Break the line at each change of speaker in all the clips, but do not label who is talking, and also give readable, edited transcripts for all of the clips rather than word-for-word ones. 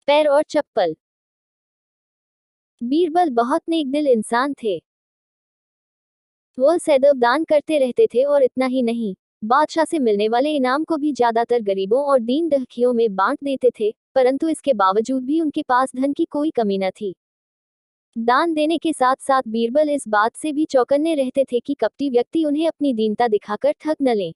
पैर और चप्पल। बीरबल बहुत नेक दिल इंसान थे। वह सदैव दान करते रहते थे और इतना ही नहीं, बादशाह से मिलने वाले इनाम को भी ज्यादातर गरीबों और दीन दहकियों में बांट देते थे, परंतु इसके बावजूद भी उनके पास धन की कोई कमी न थी। दान देने के साथ साथ बीरबल इस बात से भी चौकन्ने रहते थे कि कपटी व्यक्ति उन्हें अपनी दीनता दिखाकर ठग न लें।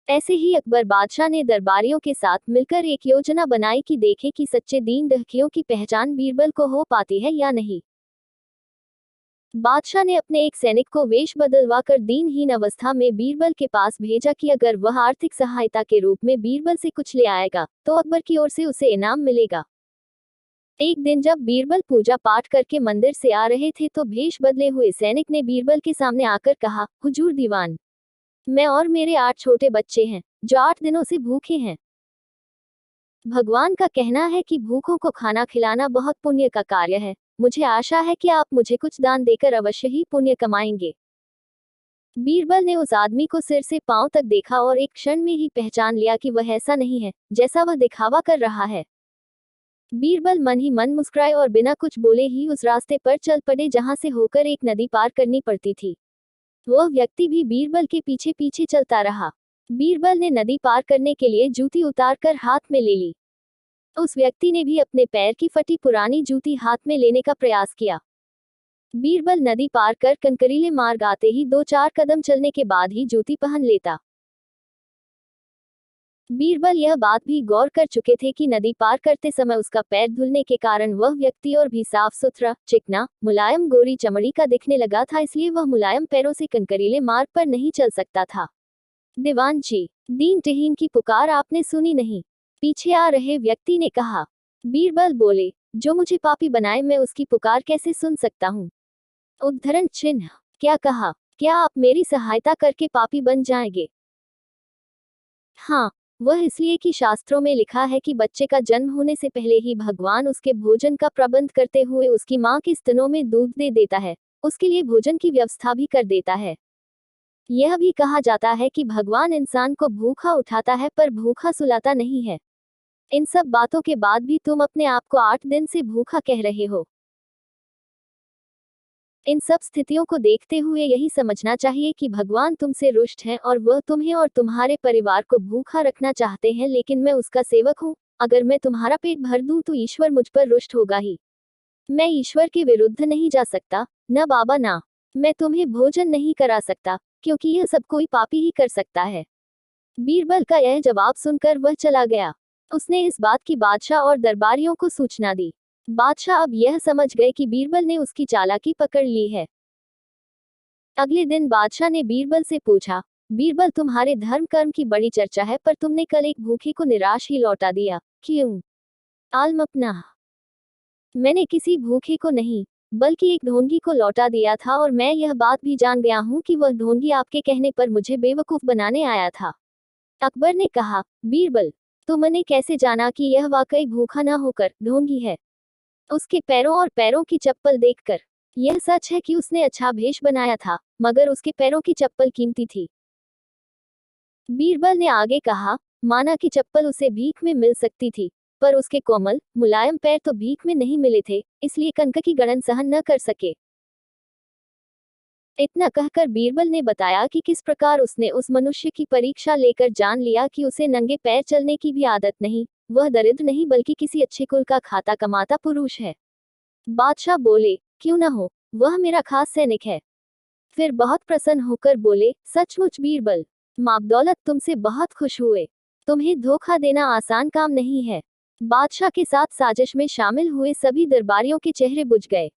ऐसे ही अकबर बादशाह ने दरबारियों के साथ मिलकर एक योजना बनाई कि देखे कि सच्चे दीन दहकियों की पहचान बीरबल को हो पाती है या नहीं। बादशाह ने अपने एक सैनिक को वेश बदलवा कर दीनहीन अवस्था में बीरबल के पास भेजा कि अगर वह आर्थिक सहायता के रूप में बीरबल से कुछ ले आएगा तो अकबर की ओर से उसे इनाम मिलेगा। एक दिन जब बीरबल पूजा पाठ करके मंदिर से आ रहे थे तो भेष बदले हुए सैनिक ने बीरबल के सामने आकर कहा, हुजूर दीवान, मैं और मेरे 8 छोटे बच्चे हैं जो 8 दिनों से भूखे हैं। भगवान का कहना है कि भूखों को खाना खिलाना बहुत पुण्य का कार्य है। मुझे आशा है कि आप मुझे कुछ दान देकर अवश्य ही पुण्य कमाएंगे। बीरबल ने उस आदमी को सिर से पांव तक देखा और एक क्षण में ही पहचान लिया कि वह ऐसा नहीं है जैसा वह दिखावा कर रहा है। बीरबल मन ही मन मुस्कुराए और बिना कुछ बोले ही उस रास्ते पर चल पड़े जहां से होकर एक नदी पार करनी पड़ती थी। वह व्यक्ति भी बीरबल के पीछे पीछे चलता रहा। बीरबल ने नदी पार करने के लिए जूती उतारकर हाथ में ले ली। उस व्यक्ति ने भी अपने पैर की फटी पुरानी जूती हाथ में लेने का प्रयास किया। बीरबल नदी पार कर कंकरीले मार्ग आते ही 2-4 कदम चलने के बाद ही जूती पहन लेता। बीरबल यह बात भी गौर कर चुके थे कि नदी पार करते समय उसका पैर धुलने के कारण वह व्यक्ति और भी साफ सुथरा, चिकना, मुलायम गोरी चमड़ी का दिखने लगा था, इसलिए वह मुलायम पैरों से कंकरीले मार्ग पर नहीं चल सकता था। दीवान जी, दीन टहीन की पुकार आपने सुनी नहीं? पीछे आ रहे व्यक्ति ने कहा। बीरबल बोले, जो मुझे पापी बनाए मैं उसकी पुकार कैसे सुन सकता हूँ? उद्धरण चिन्ह। क्या कहा? क्या आप मेरी सहायता करके पापी बन जाएंगे? हाँ, वह इसलिए कि शास्त्रों में लिखा है कि बच्चे का जन्म होने से पहले ही भगवान उसके भोजन का प्रबंध करते हुए उसकी माँ के स्तनों में दूध दे देता है, उसके लिए भोजन की व्यवस्था भी कर देता है। यह भी कहा जाता है कि भगवान इंसान को भूखा उठाता है पर भूखा सुलाता नहीं है। इन सब बातों के बाद भी तुम अपने आप को 8 दिन से भूखा कह रहे हो। इन सब स्थितियों को देखते हुए यही समझना चाहिए कि भगवान तुमसे रुष्ट हैं और वह तुम्हें और तुम्हारे परिवार को भूखा रखना चाहते हैं, लेकिन मैं उसका सेवक हूँ। अगर मैं तुम्हारा पेट भर दूं तो ईश्वर मुझ पर रुष्ट होगा ही। मैं ईश्वर के विरुद्ध नहीं जा सकता, न बाबा ना। मैं तुम्हें भोजन नहीं करा सकता, क्योंकि यह सब कोई पापी ही कर सकता है। बीरबल का यह जवाब सुनकर वह चला गया। उसने इस बात की बादशाह और दरबारियों को सूचना दी। बादशाह अब यह समझ गए कि बीरबल ने उसकी चालाकी पकड़ ली है। अगले दिन बादशाह ने बीरबल से पूछा, बीरबल तुम्हारे धर्म कर्म की बड़ी चर्चा है पर तुमने कल एक भूखे को निराश ही लौटा दिया, क्यों? आलम अपना। मैंने किसी भूखे को नहीं बल्कि एक ढोंगी को लौटा दिया था और मैं यह बात भी जान गया हूँ कि वह ढोंगी आपके कहने पर मुझे बेवकूफ बनाने आया था। अकबर ने कहा, बीरबल, तुमने कैसे जाना कि यह वाकई भूखा न होकर ढोंगी है? उसके पैरों और पैरों की चप्पल देखकर यह सच है कि उसने अच्छा भेष बनाया था, मगर उसके पैरों की चप्पल कीमती थी। बीरबल ने आगे कहा, माना कि चप्पल उसे भीख में मिल सकती थी, पर उसके कोमल, मुलायम पैर तो भीख में नहीं मिले थे, इसलिए कंक की गड़न सहन न कर सके। इतना कहकर बीरबल ने बताया कि किस प्रकार उसने उस मनुष्य की परीक्षा लेकर जान लिया कि उसे नंगे पैर चलने की भी आदत नहीं, वह दरिद्र नहीं बल्कि किसी अच्छे कुल का खाता कमाता पुरुष है। बादशाह बोले, क्यों न हो, वह मेरा खास सैनिक है। फिर बहुत प्रसन्न होकर बोले, सचमुच बीरबल, माँ दौलत तुमसे बहुत खुश हुए। तुम्हें धोखा देना आसान काम नहीं है। बादशाह के साथ साजिश में शामिल हुए सभी दरबारियों के चेहरे बुझ गए।